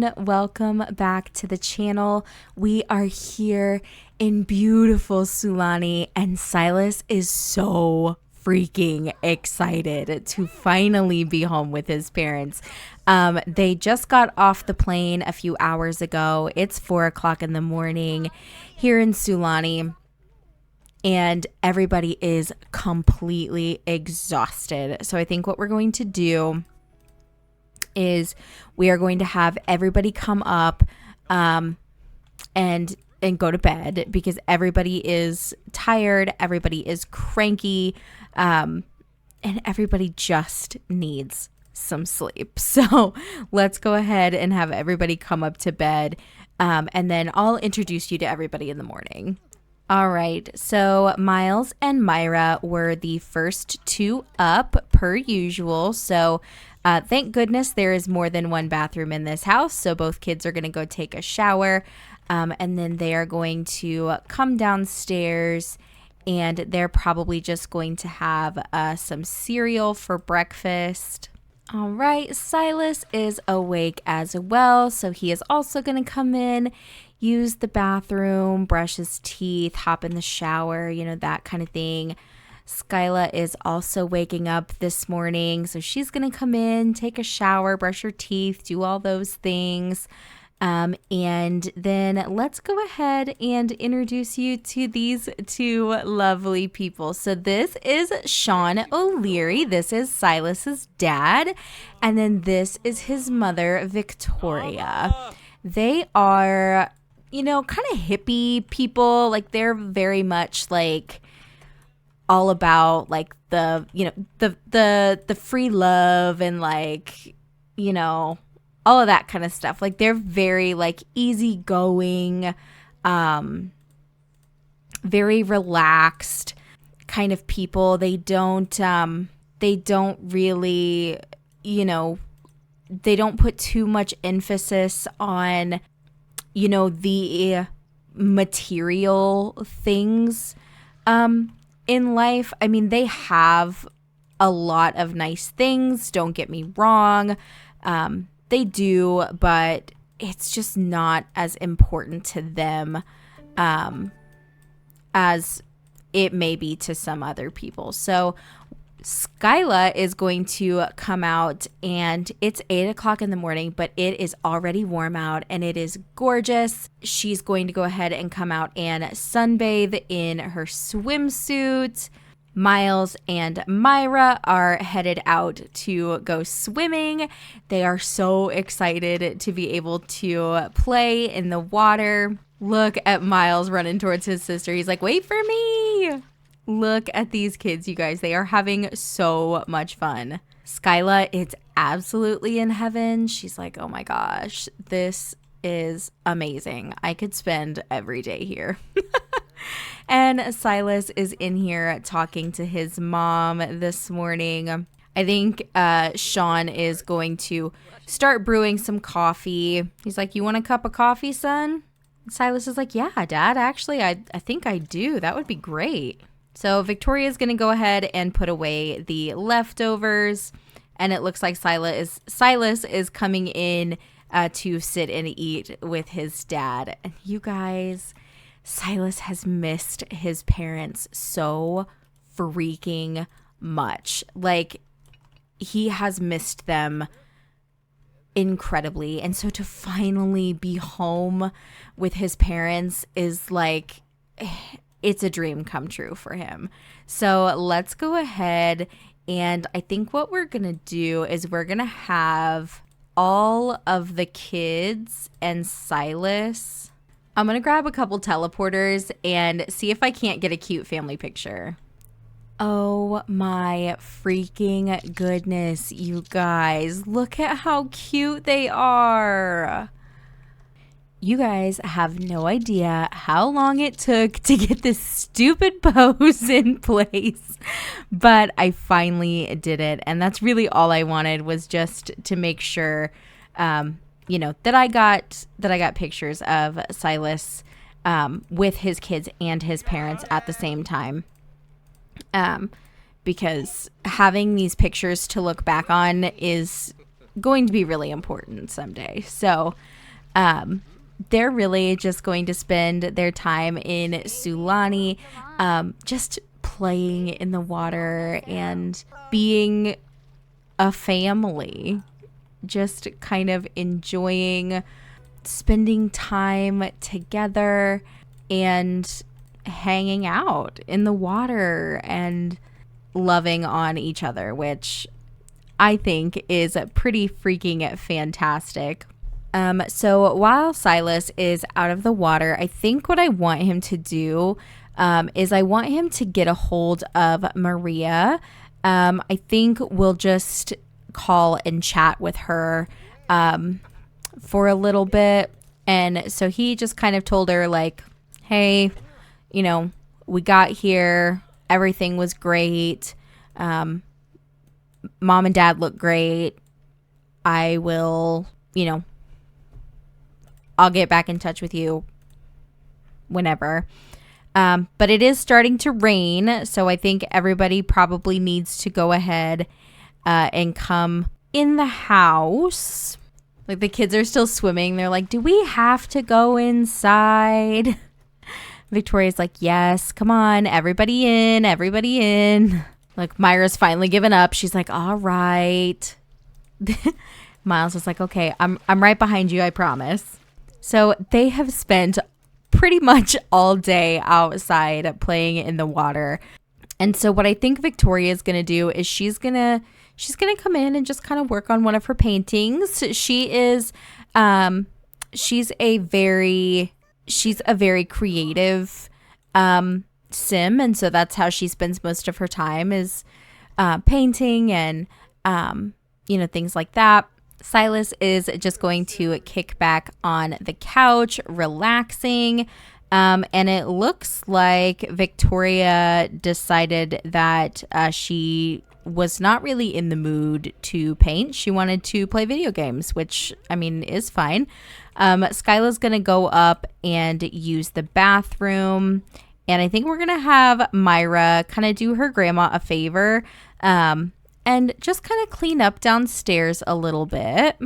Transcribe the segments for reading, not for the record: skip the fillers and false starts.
everyone. Welcome back to the channel. We are here in beautiful Sulani, and Sylas is so freaking excited to finally be home with his parents. They just got off the plane a few hours ago. It's 4 o'clock in the morning here in Sulani, and everybody is completely exhausted. So I think what we're going to do is we are going to have everybody come up and go to bed because everybody is tired, everybody is cranky, and everybody just needs some sleep. So let's go ahead and have everybody come up to bed, and then I'll introduce you to everybody in the morning. All right, so Miles and Myra were the first two up per usual. So thank goodness there is more than one bathroom in this house. So both kids are going to go take a shower, and then they are going to come downstairs, and they're probably just going to have some cereal for breakfast. All right, Sylas is awake as well, so he is also going to come in, use the bathroom, brush his teeth, hop in the shower, that kind of thing. Skyla is also waking up this morning, so she's going to come in, take a shower, brush her teeth, do all those things. And then let's go ahead and introduce you to these two lovely people. So this is Sean O'Leary. This is Sylas's dad. And then this is his mother, Victoria. They are, kind of hippie people. Like, they're very much like all about like the free love and like, all of that kind of stuff. Like, they're very like easygoing, very relaxed kind of people. They don't really, they don't put too much emphasis on, the material things in life. I mean, they have a lot of nice things, don't get me wrong. They do, but it's just not as important to them as it may be to some other people. So Skyla is going to come out, and it's 8 o'clock in the morning, but it is already warm out and it is gorgeous. She's going to go ahead and come out and sunbathe in her swimsuit. Miles and Myra are headed out to go swimming. They are so excited to be able to play in the water. Look at Miles running towards his sister. He's like, wait for me. Look at these kids, you guys. They are having so much fun. Skyla, it's absolutely in heaven. She's like, oh my gosh, this is amazing. I could spend every day here. And Sylas is in here talking to his mom this morning. I think Sean is going to start brewing some coffee. He's like, you want a cup of coffee, son? Sylas is like, yeah, Dad, actually, I think I do. That would be great. So Victoria is going to go ahead and put away the leftovers. And it looks like Sylas is coming in to sit and eat with his dad. And you guys, Sylas has missed his parents so freaking much. Like, he has missed them incredibly. And so to finally be home with his parents is like, it's a dream come true for him. So let's go ahead, and I think what we're going to do is we're going to have all of the kids and Sylas. I'm going to grab a couple teleporters and see if I can't get a cute family picture. Oh my freaking goodness, you guys. Look at how cute they are. You guys have no idea how long it took to get this stupid pose in place, but I finally did it. And that's really all I wanted, was just to make sure that I got pictures of Sylas with his kids and his parents at the same time. Because having these pictures to look back on is going to be really important someday. So they're really just going to spend their time in Sulani, just playing in the water and being a family, just kind of enjoying spending time together and hanging out in the water and loving on each other, which I think is pretty freaking fantastic. So while Sylas is out of the water, I think what I want him to do is I want him to get a hold of Maria. I think we'll just call and chat with her for a little bit. And so he just kind of told her, like, hey, you know, we got here. Everything was great. Mom and Dad look great. I will, I'll get back in touch with you whenever. But it is starting to rain, so I think everybody probably needs to go ahead and come in the house. Like, the kids are still swimming. They're like, do we have to go inside? Victoria's like, yes, come on, everybody in, everybody in. Like, Myra's finally given up. She's like, all right. Miles was like, okay, I'm right behind you, I promise. So they have spent pretty much all day outside playing in the water. And so what I think Victoria is going to do is she's going to come in and just kind of work on one of her paintings. She's a very creative sim, and so that's how she spends most of her time is painting and things like that. Sylas is just going to kick back on the couch, relaxing. And it looks like Victoria decided that she was not really in the mood to paint. She wanted to play video games, which, I mean, is fine. Skyla's going to go up and use the bathroom. And I think we're going to have Myra kind of do her grandma a favor and just kind of clean up downstairs a little bit.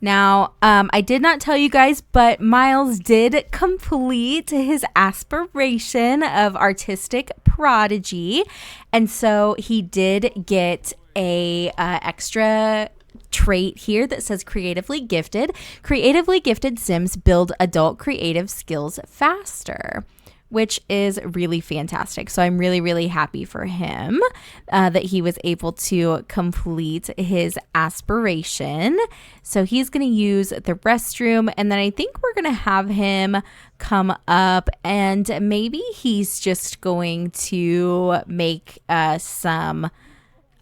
Now, I did not tell you guys, but Miles did complete his aspiration of artistic prodigy. And so he did get a extra trait here that says creatively gifted. Creatively gifted Sims build adult creative skills faster, which is really fantastic. So I'm really, really happy for him that he was able to complete his aspiration. So he's going to use the restroom, and then I think we're going to have him come up, and maybe he's just going to make some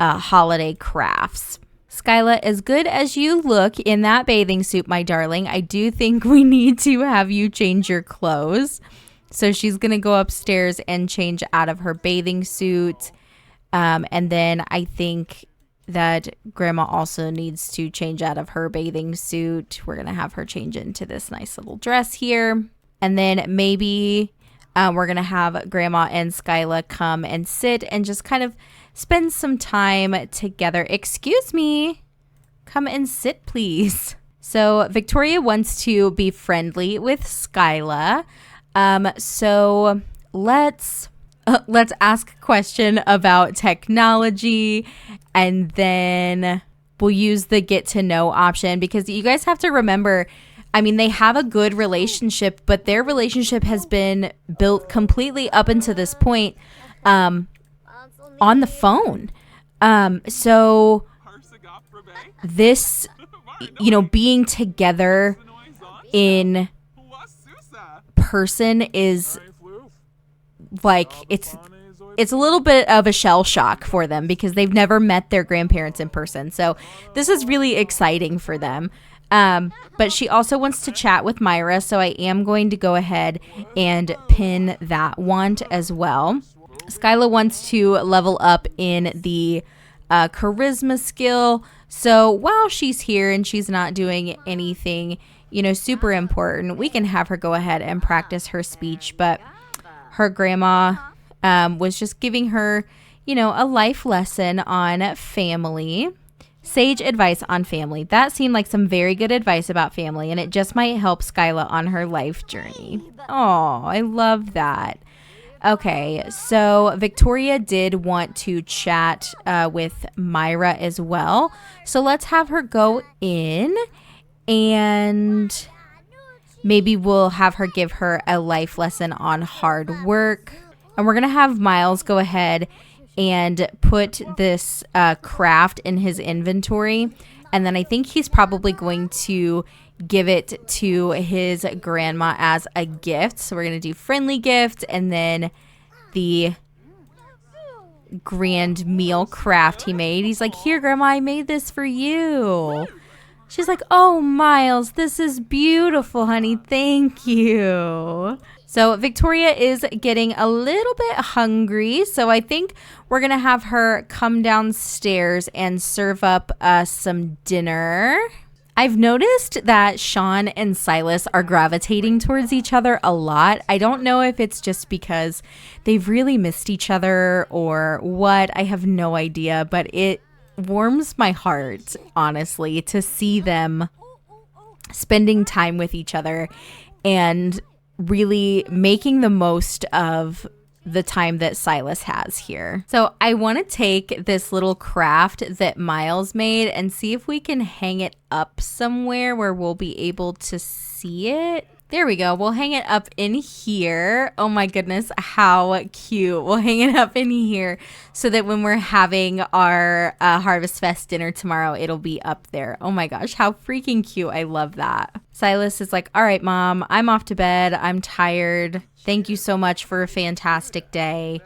holiday crafts. Skyla, as good as you look in that bathing suit, my darling, I do think we need to have you change your clothes. So she's going to go upstairs and change out of her bathing suit. And then I think that Grandma also needs to change out of her bathing suit. We're going to have her change into this nice little dress here. And then maybe we're going to have Grandma and Skyla come and sit and just kind of spend some time together. Excuse me. Come and sit, please. So Victoria wants to be friendly with Skyla. So let's ask a question about technology, and then we'll use the get to know option, because you guys have to remember, I mean, they have a good relationship, but their relationship has been built completely up until this point, on the phone. So this, being together in person is like it's a little bit of a shell shock for them because they've never met their grandparents in person. So this is really exciting for them. But she also wants to chat with Myra, so I am going to go ahead and pin that want as well. Skyla wants to level up in the charisma skill. So while she's here and she's not doing anything super important, we can have her go ahead and practice her speech. But her grandma was just giving her, a life lesson on family. Sage advice on family. That seemed like some very good advice about family, and it just might help Skyla on her life journey. Oh, I love that. Okay, so Victoria did want to chat with Myra as well. So let's have her go in, and maybe we'll have her give her a life lesson on hard work. And we're going to have Miles go ahead and put this craft in his inventory. And then I think he's probably going to give it to his grandma as a gift. So we're going to do friendly gift and then the grand meal craft he made. He's like, here, Grandma, I made this for you. She's like, oh, Miles, this is beautiful, honey. Thank you. So Victoria is getting a little bit hungry. So I think we're going to have her come downstairs and serve up some dinner. I've noticed that Sean and Sylas are gravitating towards each other a lot. I don't know if it's just because they've really missed each other or what. I have no idea, but it warms my heart, honestly, to see them spending time with each other and really making the most of the time that Sylas has here. So I want to take this little craft that Miles made and see if we can hang it up somewhere where we'll be able to see it. There we go. We'll hang it up in here. Oh my goodness, how cute. We'll hang it up in here so that when we're having our Harvest Fest dinner tomorrow, it'll be up there. Oh my gosh, how freaking cute. I love that. Sylas is like, all right, Mom, I'm off to bed. I'm tired. Thank you so much for a fantastic day.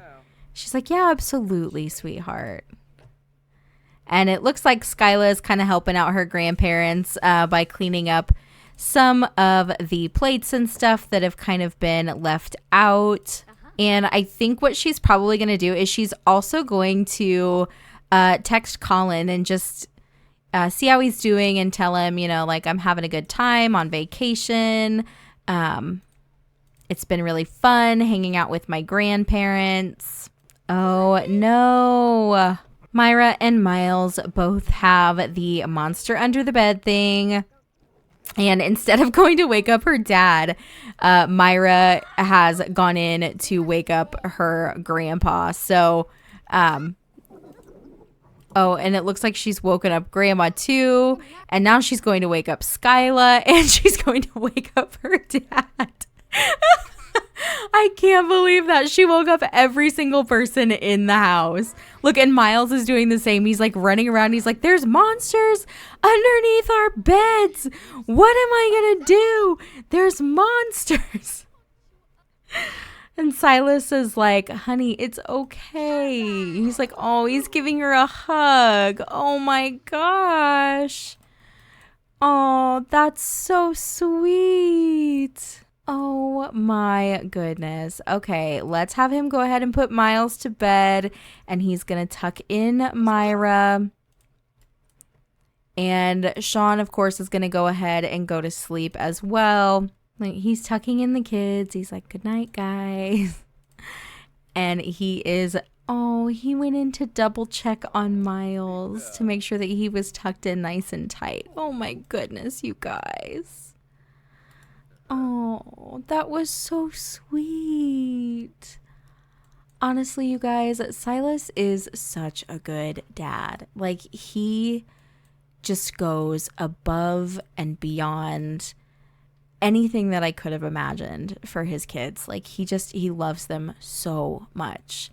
She's like, yeah, absolutely, sweetheart. And it looks like Skyla is kind of helping out her grandparents by cleaning up some of the plates and stuff that have kind of been left out. And I think what she's probably going to do is she's also going to text Colin and just see how he's doing and tell him, you know, like, I'm having a good time on vacation. It's been really fun hanging out with my grandparents. Oh, no. Myra and Miles both have the monster under the bed thing. And instead of going to wake up her dad, Myra has gone in to wake up her grandpa. So, oh, and it looks like she's woken up Grandma too. And now she's going to wake up Skyla and she's going to wake up her dad. I can't believe that. She woke up every single person in the house. Look, and Miles is doing the same. He's like running around. He's like, there's monsters underneath our beds. What am I going to do? There's monsters. And Sylas is like, honey, it's okay. He's like, oh, he's giving her a hug. Oh my gosh. Oh, that's so sweet. Oh my goodness. Okay, let's have him go ahead and put Miles to bed, and he's going to tuck in Myra. And Sean, of course, is going to go ahead and go to sleep as well. Like, he's tucking in the kids. He's like, good night, guys. And he went in to double check on Miles to make sure that he was tucked in nice and tight. Oh my goodness, you guys. Oh, that was so sweet. Honestly, you guys, Sylas is such a good dad. Like, he just goes above and beyond anything that I could have imagined for his kids. Like, he loves them so much.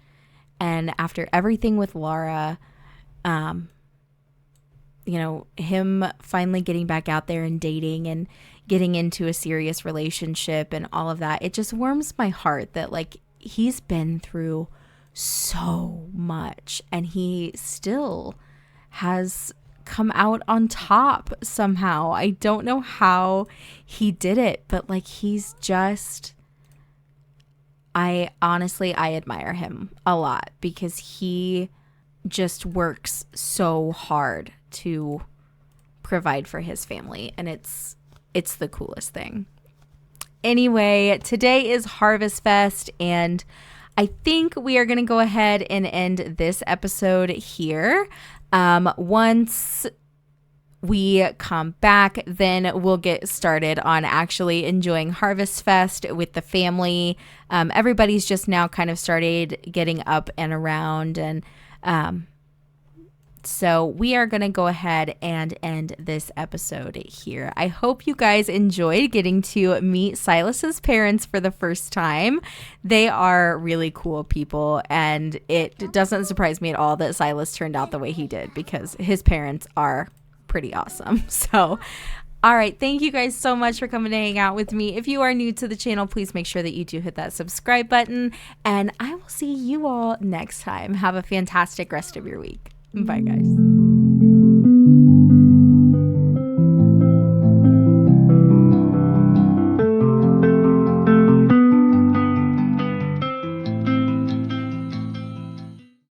And after everything with Laura, you know, him finally getting back out there and dating and getting into a serious relationship and all of that, it just warms my heart that, like, he's been through so much and he still has come out on top somehow. I don't know how he did it, but like, he's just, I admire him a lot because he just works so hard to provide for his family, and it's the coolest thing. Anyway, today is Harvest Fest, and I think we are going to go ahead and end this episode here. Once we come back, then we'll get started on actually enjoying Harvest Fest with the family. Everybody's just now kind of started getting up and around, and so we are going to go ahead and end this episode here. I hope you guys enjoyed getting to meet Sylas's parents for the first time. They are really cool people, and it doesn't surprise me at all that Sylas turned out the way he did, because his parents are pretty awesome. So all right, thank you guys so much for coming to hang out with me. If you are new to the channel, please make sure that you do hit that subscribe button, and I will see you all next time. Have a fantastic rest of your week. Bye guys.